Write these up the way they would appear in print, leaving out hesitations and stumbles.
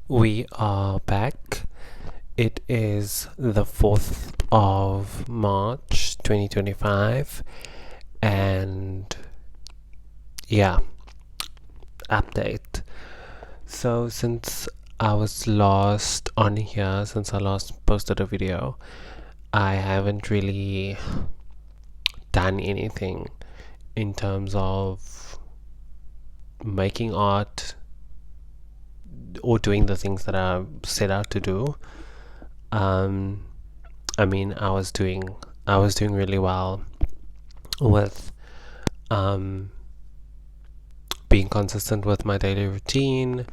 We are back. It is the 4th of March 2025, and yeah, update. So, since I was last on here, since I last posted a video, I haven't really done anything in terms of making art or doing the things that I set out to do. Um, I mean, I was doing really well with um, being consistent with my daily routine,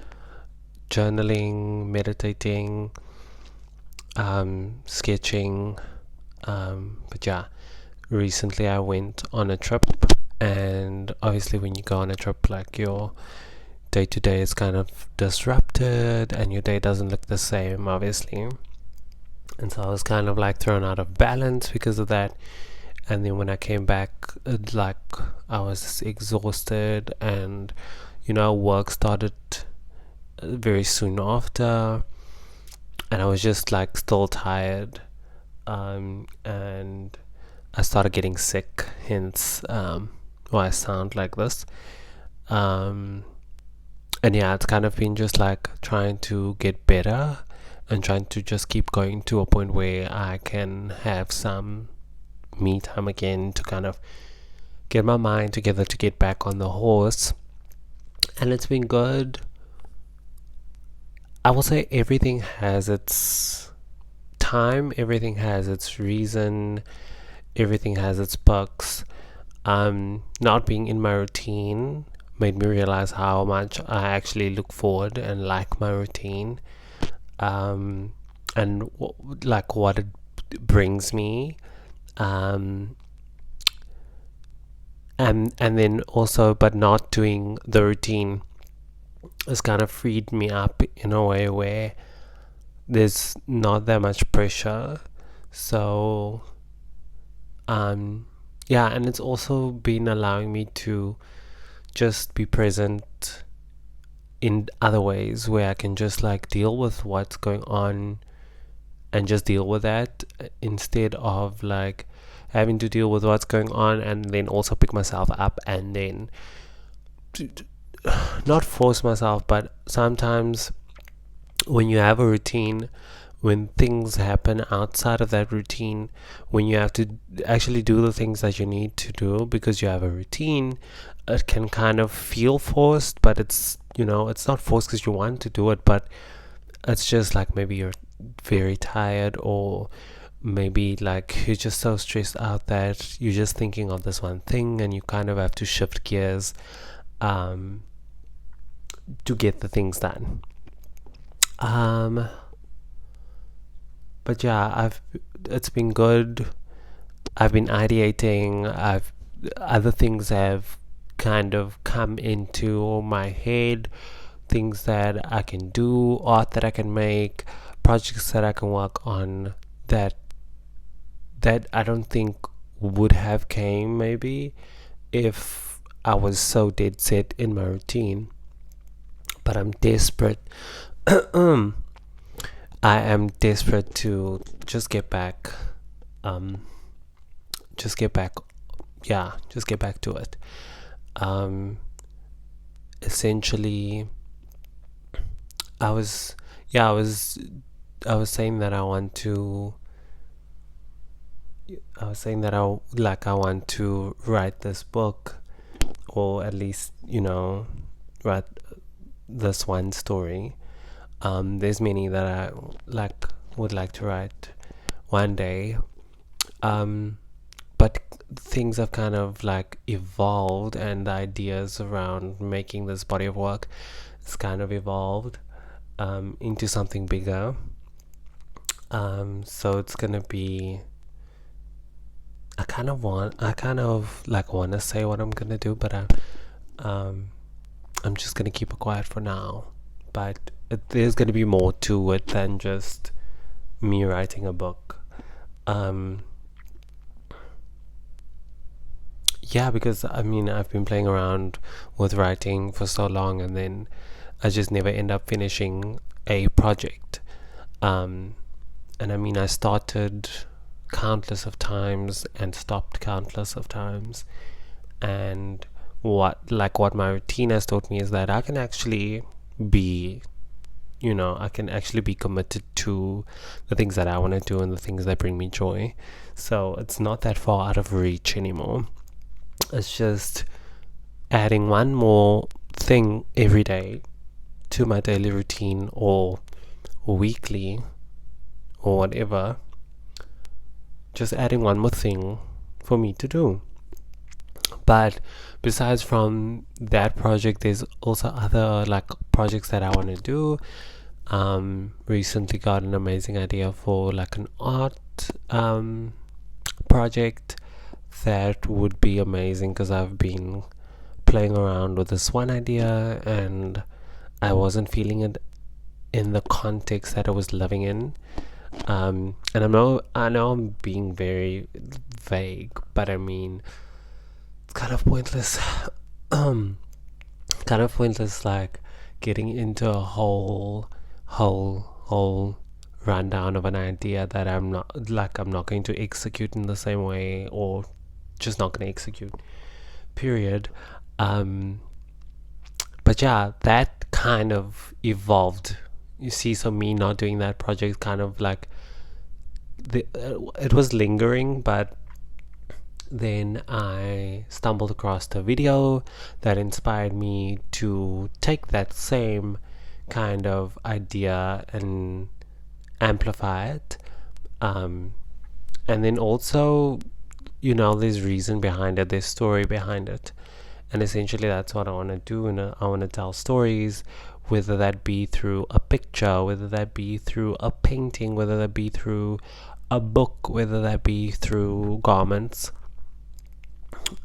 journaling, meditating, sketching. But yeah, recently I went on a trip, and obviously, when you go on a trip, like your day to day is kind of disrupted, and your day doesn't look the same, obviously. And so I was kind of like thrown out of balance because of that. And then when I came back, like I was exhausted, and work started very soon after, and I was just like still tired, and I started getting sick, hence why I sound like this. um, and yeah, it's kind of been just like trying to get better and trying to just keep going to a point where I can have some me time again to kind of get my mind together to get back on the horse. And it's been good. I will say everything has its time, everything has its reason, everything has its bugs. Not being in my routine made me realize how much I actually look forward and like my routine, and like what it brings me. Um, and then also, but not doing the routine has kind of freed me up in a way where there's not that much pressure. So yeah, and it's also been allowing me to just be present in other ways where I can just like deal with what's going on and just deal with that, instead of like having to deal with what's going on and then also pick myself up and then not force myself. But sometimes when you have a routine, when things happen outside of that routine, when you have to actually do the things that you need to do because you have a routine, it can kind of feel forced. But it's not forced because you want to do it, but it's just like maybe you're very tired, or maybe like you're just so stressed out that you're just thinking of this one thing, and you kind of have to shift gears um, to get the things done. Um, but yeah, it's been good. I've been ideating. I've Other things have kind of come into my head, things that I can do, art that I can make, projects that I can work on that I don't think would have came maybe if I was so dead set in my routine. But I'm desperate. I am desperate to just get back. Um, just get back. Yeah, just get back to it. Um, Essentially, I was. Yeah, I was saying that I want to. I was saying that I want to write this book, or at least write this one story. There's many that I like would like to write one day. Um, but things have kind of like evolved, and the ideas around making this body of work has kind of evolved into something bigger. So it's gonna be. I kind of like want to say what I'm gonna do, but um, I'm just gonna keep it quiet for now. But there's gonna be more to it than just me writing a book. Um, yeah, because I mean I've been playing around with writing for so long, and then I just never end up finishing a project. And I mean, I started countless of times and stopped countless of times. And what my routine has taught me is that I can actually be, I can actually be committed to the things that I want to do and the things that bring me joy. So it's not that far out of reach anymore. It's just adding one more thing every day to my daily routine or weekly or whatever. Just adding one more thing for me to do. But besides from that project, there's also other like projects that I want to do. Recently got an amazing idea for like an art project that would be amazing because I've been playing around with this one idea and I wasn't feeling it in the context that I was living in. And I know I'm being very vague, but I mean it's kind of pointless. Kind of pointless, like getting into a whole rundown of an idea that I'm not going to execute in the same way, or just not going to execute. Period. But yeah, that kind of evolved. You see, so me not doing that project kind of like it was lingering, but then I stumbled across a video that inspired me to take that same kind of idea and amplify it. And then also, there's reason behind it, there's story behind it. And essentially that's what I want to do. And I want to tell stories, whether that be through a picture, whether that be through a painting, whether that be through a book, whether that be through garments.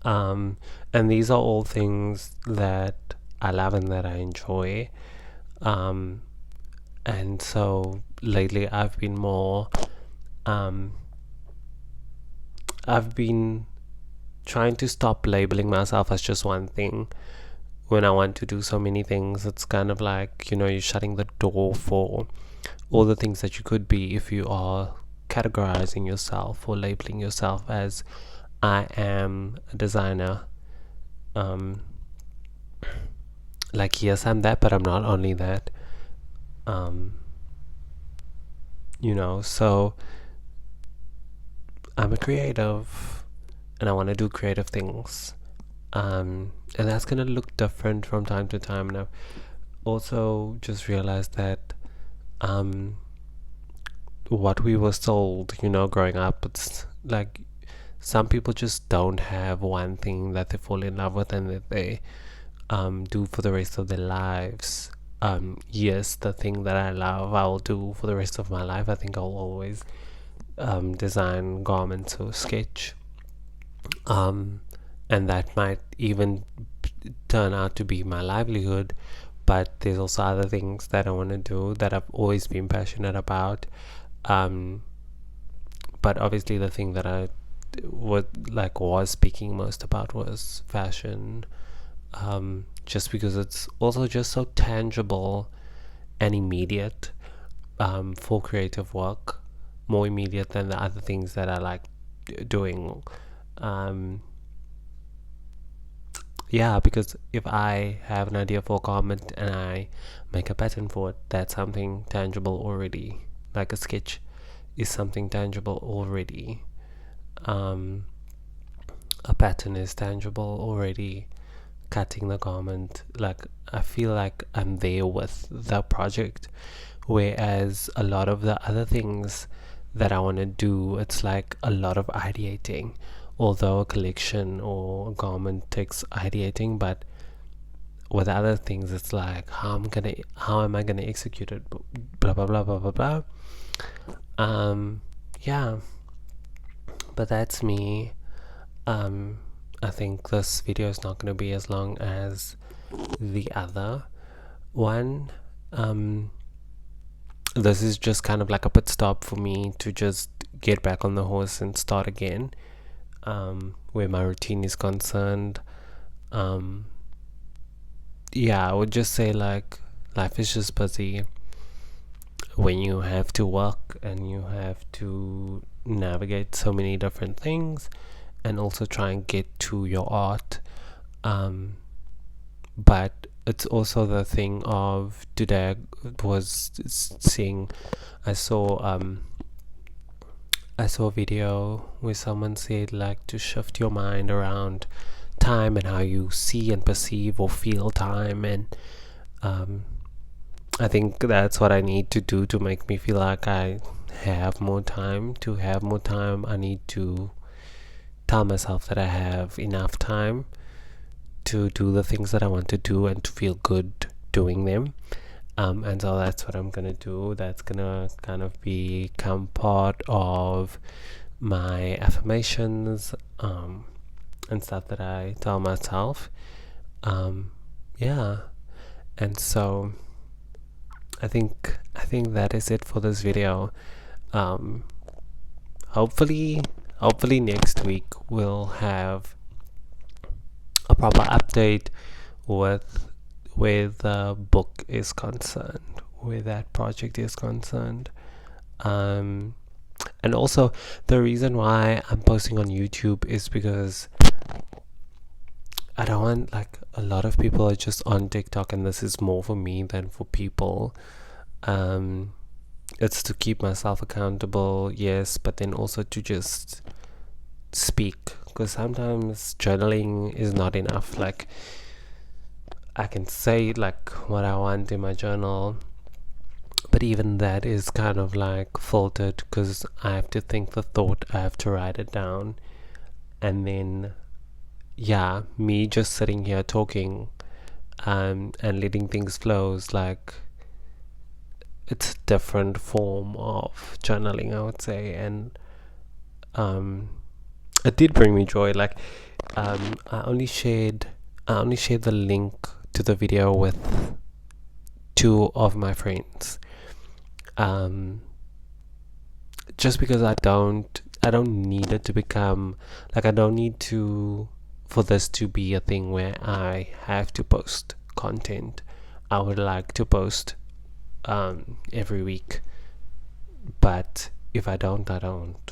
And these are all things that I love and that I enjoy. And so lately I've been more I've been trying to stop labeling myself as just one thing. When I want to do so many things, it's kind of like, you're shutting the door for all the things that you could be if you are categorizing yourself or labeling yourself as I am a designer. Like, yes, I'm that, but I'm not only that. So I'm a creative and I want to do creative things. And that's going to look different from time to time. And I've also just realized that what we were sold, growing up, it's like some people just don't have one thing that they fall in love with and that they do for the rest of their lives. Yes, the thing that I love, I'll do for the rest of my life. I think I'll always design garments or sketch. And that might even turn out to be my livelihood. But there's also other things that I want to do that I've always been passionate about. But obviously the thing that I was speaking most about was fashion. Just because it's also just so tangible and immediate for creative work, more immediate than the other things that I like doing. Because if I have an idea for a garment and I make a pattern for it, that's something tangible already. Like a sketch is something tangible already. A pattern is tangible already. Cutting the garment, like, I feel like I'm there with the project, whereas a lot of the other things that I want to do, it's like a lot of ideating. Although a collection or a garment takes ideating, but with other things it's like how am I gonna execute it, blah blah blah blah blah blah. But that's me. I think this video is not going to be as long as the other one. This is just kind of like a pit stop for me to just get back on the horse and start again, where my routine is concerned. I would just say like life is just busy when you have to work and you have to navigate so many different things and also try and get to your art. But it's also the thing of today I was seeing, I saw a video where someone said like to shift your mind around time and how you see and perceive or feel time, and I think that's what I need to do to make me feel like I have more time. To have more time, I need to tell myself that I have enough time to do the things that I want to do and to feel good doing them. And so that's what I'm gonna do. That's gonna kind of become part of my affirmations and stuff that I tell myself. Yeah, and so I think that is it for this video. Hopefully next week we'll have a proper update with where the book is concerned, where that project is concerned. And also the reason why I'm posting on YouTube is because I don't want, like, a lot of people are just on TikTok, and this is more for me than for people. It's to keep myself accountable, yes, but then also to just speak, because sometimes journaling is not enough. Like, I can say like what I want in my journal, but even that is kind of like filtered, because I have to think the thought, I have to write it down, and then me just sitting here talking and letting things flow is like, it's a different form of journaling, I would say. And it did bring me joy. Like, I only shared the link to the video with 2 of my friends, just because I don't need it to become like, I don't need to for this to be a thing where I have to post content. I would like to post every week, but if I don't, I don't.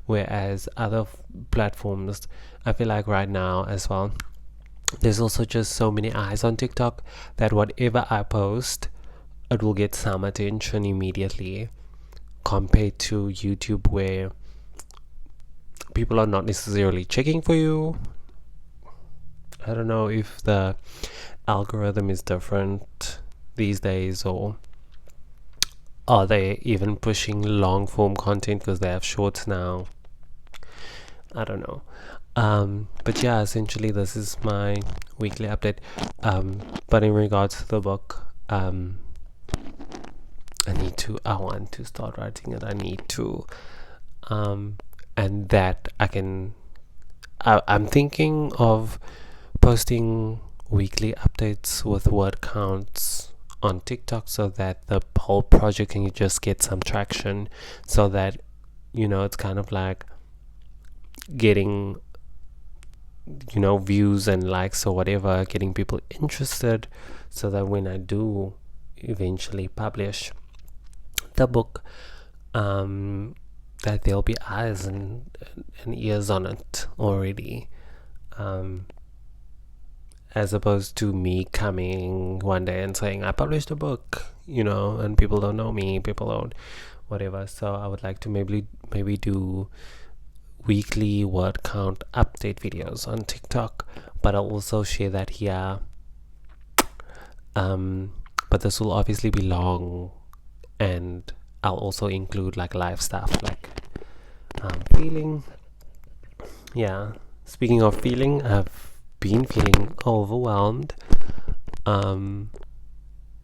Whereas other platforms, I feel like right now as well, there's also just so many eyes on TikTok that whatever I post, it will get some attention immediately, compared to YouTube, where people are not necessarily checking for you. I don't know if the algorithm is different these days, or are they even pushing long form content because they have shorts now? I don't know. But yeah, essentially this is my weekly update. But in regards to the book, I want to start writing it. I need to, and that I'm thinking of posting weekly updates with word counts on TikTok, so that the whole project can just get some traction, so that, it's kind of like getting, views and likes or whatever, getting people interested, so that when I do eventually publish the book, that there'll be eyes and ears on it already, as opposed to me coming one day and saying I published a book, and people don't know me, people don't whatever. So I would like to maybe do weekly word count update videos on TikTok, but I'll also share that here. But this will obviously be long, and I'll also include like live stuff, like feeling. Yeah, speaking of feeling, I've been feeling overwhelmed,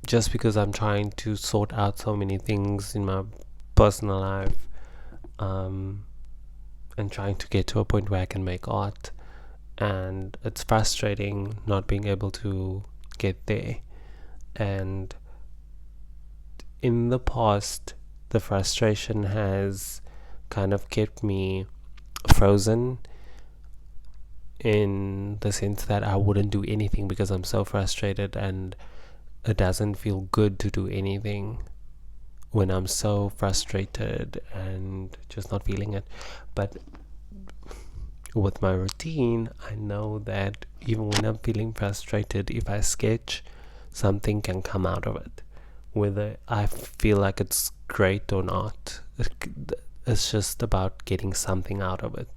just because I'm trying to sort out so many things in my personal life, and trying to get to a point where I can make art, and it's frustrating not being able to get there. And in the past, the frustration has kind of kept me frozen, in the sense that I wouldn't do anything because I'm so frustrated, and it doesn't feel good to do anything when I'm so frustrated and just not feeling it. But with my routine, I know that even when I'm feeling frustrated, if I sketch, something can come out of it, whether I feel like it's great or not. It's just about getting something out of it.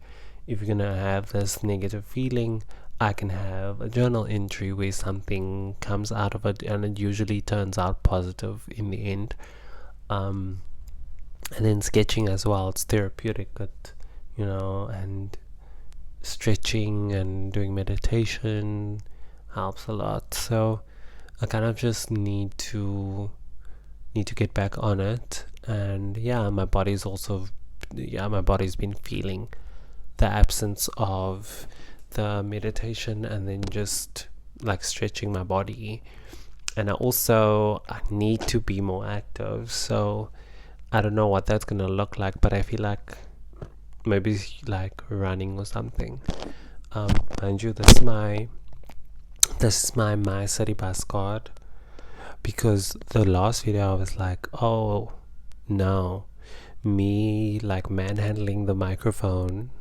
If you're gonna have this negative feeling, I can have a journal entry where something comes out of it, and it usually turns out positive in the end. And then sketching as well, it's therapeutic, and stretching and doing meditation helps a lot. So I kind of just need to get back on it. And my body's been feeling the absence of the meditation and then just like stretching my body. And I need to be more active, so I don't know what that's gonna look like, but I feel like maybe like running or something. Mind you, this is my My City Bus card, because the last video I was like, oh no, me like manhandling the microphone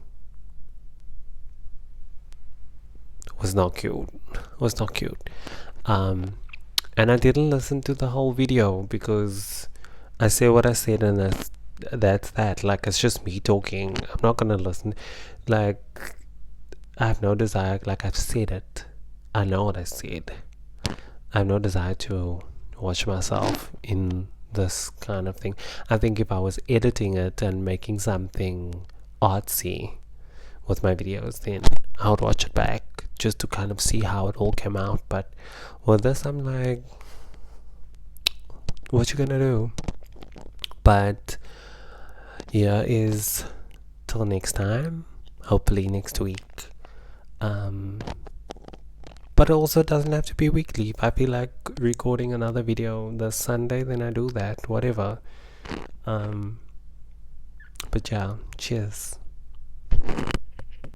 was not cute. And I didn't listen to the whole video because I say what I said, and that's that. Like, it's just me talking. I'm not gonna listen. Like, I have no desire. Like, I've said it. I know what I said. I have no desire to watch myself in this kind of thing. I think if I was editing it and making something artsy with my videos, then I would watch it back just to kind of see how it all came out. But with this, I'm like, what you gonna do? But is till next time, hopefully next week. But it also doesn't have to be weekly. If I feel like recording another video this Sunday, then I do that, whatever. But cheers.